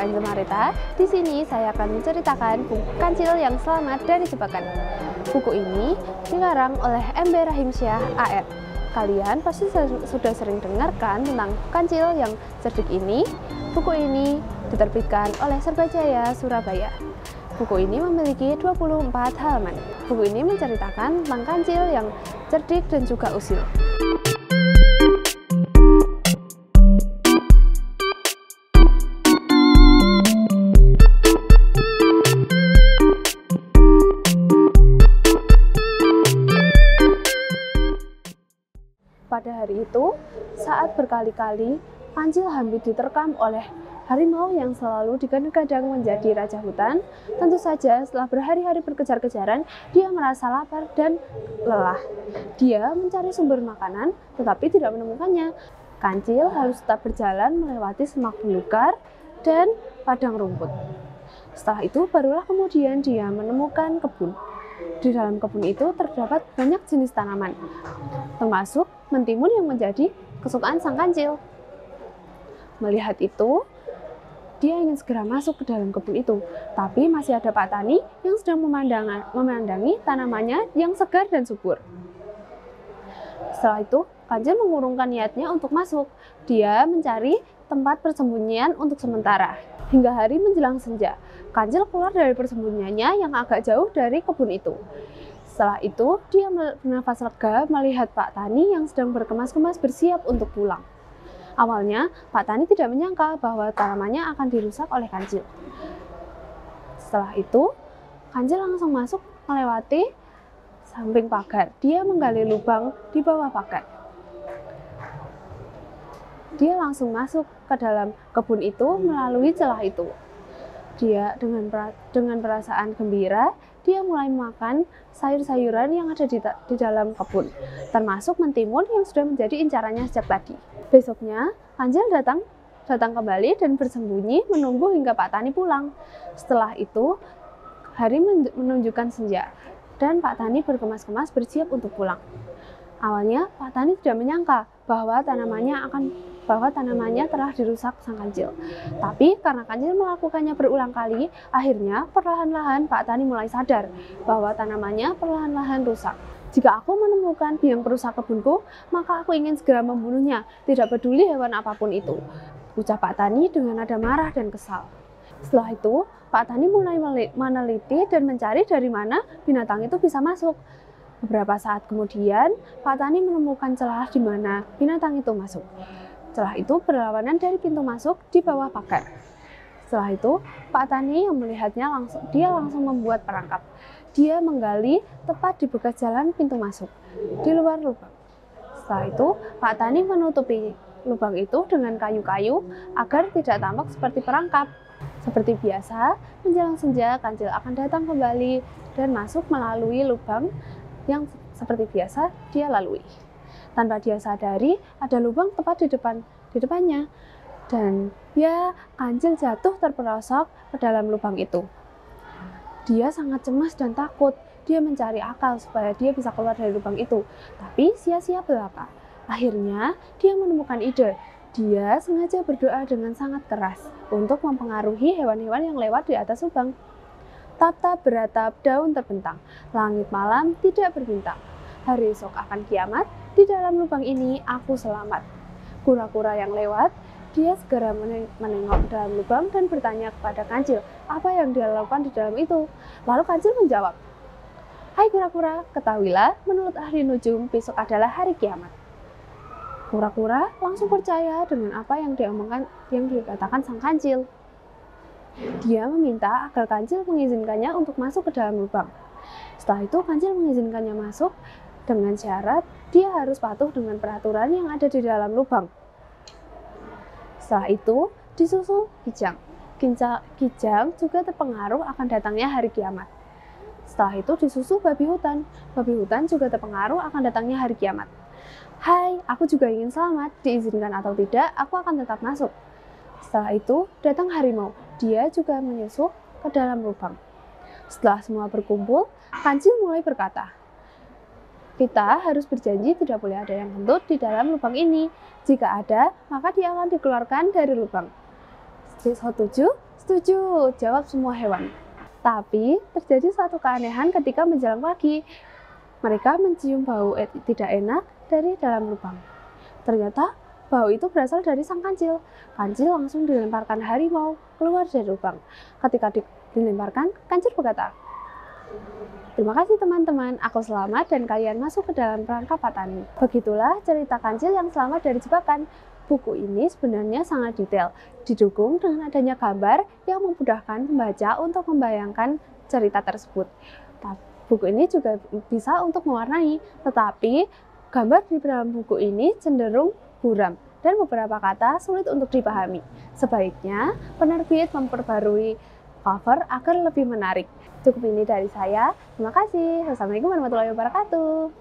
Eva Angel Marita. Di sini saya akan menceritakan buku Kancil yang Selamat dari Jebakan. Buku ini dikarang oleh M. B. Rahimsyah, AR. Kalian pasti sudah sering dengarkan tentang Kancil yang cerdik ini. Buku ini diterbitkan oleh Serbajaya, Surabaya. Buku ini memiliki 24 halaman. Buku ini menceritakan tentang kancil yang cerdik dan juga usil. Pada hari itu, saat berkali-kali kancil hampir diterkam oleh harimau yang selalu digadang-gadang menjadi raja hutan, tentu saja setelah berhari-hari berkejar-kejaran, dia merasa lapar dan lelah. Dia mencari sumber makanan, tetapi tidak menemukannya. Kancil harus tetap berjalan melewati semak belukar dan padang rumput. Setelah itu, barulah kemudian dia menemukan kebun. Di dalam kebun itu terdapat banyak jenis tanaman, termasuk mentimun yang menjadi kesukaan sang kancil. Melihat itu, dia ingin segera masuk ke dalam kebun itu, tapi masih ada Pak Tani yang sedang memandangi tanamannya yang segar dan subur. Setelah itu, kancil mengurungkan niatnya untuk masuk. Dia mencari tempat persembunyian untuk sementara. Hingga hari menjelang senja, kancil keluar dari persembunyiannya yang agak jauh dari kebun itu. Setelah itu, dia bernafas lega melihat Pak Tani yang sedang berkemas-kemas bersiap untuk pulang. Awalnya, Pak Tani tidak menyangka bahwa tanamannya akan dirusak oleh kancil. Setelah itu, kancil langsung masuk melewati samping pagar. Dia menggali lubang di bawah pagar. Dia langsung masuk ke dalam kebun itu melalui celah itu. Dia dengan perasaan gembira, dia mulai makan sayur-sayuran yang ada di dalam kebun, termasuk mentimun yang sudah menjadi incarannya sejak tadi. Besoknya, kancil datang kembali dan bersembunyi menunggu hingga Pak Tani pulang. Setelah itu, hari menunjukkan senja dan Pak Tani berkemas-kemas bersiap untuk pulang. Awalnya, Pak Tani tidak menyangka bahwa tanamannya telah dirusak sang kancil. Tapi karena kancil melakukannya berulang kali, akhirnya perlahan-lahan Pak Tani mulai sadar bahwa tanamannya perlahan-lahan rusak. Jika aku menemukan biang perusak kebunku, maka aku ingin segera membunuhnya, tidak peduli hewan apapun itu, ucap Pak Tani dengan nada marah dan kesal. Setelah itu, Pak Tani mulai meneliti dan mencari dari mana binatang itu bisa masuk. Beberapa saat kemudian, Pak Tani menemukan celah di mana binatang itu masuk. Celah itu berlawanan dari pintu masuk di bawah pagar. Setelah itu, Pak Tani yang melihatnya langsung membuat perangkap. Dia menggali tepat di bekas jalan pintu masuk, di luar lubang. Setelah itu, Pak Tani menutupi lubang itu dengan kayu-kayu agar tidak tampak seperti perangkap. Seperti biasa, menjelang senja, kancil akan datang kembali dan masuk melalui lubang yang seperti biasa dia lalui. Tanpa dia sadari, ada lubang tepat di depannya. Dan ya, kancil jatuh terperosok ke dalam lubang itu. Dia sangat cemas dan takut. Dia mencari akal supaya dia bisa keluar dari lubang itu. Tapi sia-sia belaka. Akhirnya, dia menemukan ide. Dia sengaja berdoa dengan sangat keras untuk mempengaruhi hewan-hewan yang lewat di atas lubang. Tap-tap beratap, daun terbentang. Langit malam tidak berbintang. Hari esok akan kiamat. Di dalam lubang ini aku selamat. Kura-kura yang lewat, dia segera menengok dalam lubang dan bertanya kepada kancil apa yang dia lakukan di dalam itu. Lalu kancil menjawab, "Hai kura-kura, ketahuilah menurut ahli nujum besok adalah hari kiamat." Kura-kura langsung percaya dengan apa yang dikatakan sang kancil. Dia meminta agar kancil mengizinkannya untuk masuk ke dalam lubang. Setelah itu kancil mengizinkannya masuk dengan syarat dia harus patuh dengan peraturan yang ada di dalam lubang. Setelah itu, disusul Kijang. Kijang juga terpengaruh akan datangnya hari kiamat. Setelah itu disusul babi hutan. Babi hutan juga terpengaruh akan datangnya hari kiamat. "Hai, aku juga ingin selamat. Diizinkan atau tidak, aku akan tetap masuk." Setelah itu, datang harimau. Dia juga menyusup ke dalam lubang. Setelah semua berkumpul, kancil mulai berkata, "Kita harus berjanji tidak boleh ada yang kentut di dalam lubang ini. Jika ada, maka dia akan dikeluarkan dari lubang." Setuju? Setuju, jawab semua hewan. Tapi terjadi suatu keanehan ketika menjelang pagi. Mereka mencium bau tidak enak dari dalam lubang. Ternyata bau itu berasal dari sang kancil. Kancil langsung dilemparkan harimau keluar dari lubang. Ketika dilemparkan, kancil berkata, "Terima kasih teman-teman, aku selamat dan kalian masuk ke dalam perangkap petani." Begitulah cerita kancil yang selamat dari jebakan. Buku ini sebenarnya sangat detail, didukung dengan adanya gambar yang memudahkan pembaca untuk membayangkan cerita tersebut. Buku ini juga bisa untuk mewarnai, tetapi gambar di dalam buku ini cenderung buram dan beberapa kata sulit untuk dipahami. Sebaiknya penerbit memperbarui cover agar lebih menarik. Cukup ini dari saya. Terima kasih. Wassalamualaikum warahmatullahi wabarakatuh.